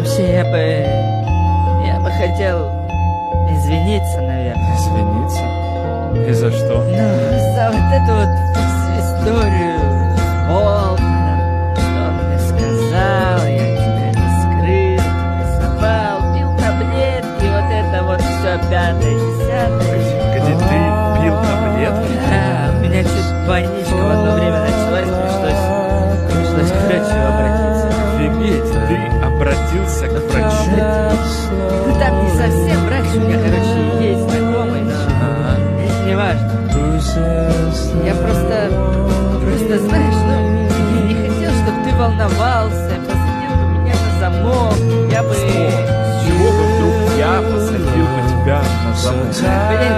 Вообще, я бы хотел извиниться, наверное. Извиниться? И за что? Ну, за вот эту вот всю историю с Болтоном, что он мне сказал, я тебе это скрыл, рисовал, пил таблетки, вот это вот все пятое, десятое. Где ты пил таблетки? Да, у меня чуть больничка в одно время началась, пришлось к врачу обратиться. Офигеть, ты обратился к врачу? Ну там не совсем врач, у меня, короче, есть знакомый, но это не важно. Я просто, знаешь, я не хотел, чтобы ты волновался, посадил бы меня на замок, я бы... С чего бы вдруг я посадил бы тебя на замок? Блин,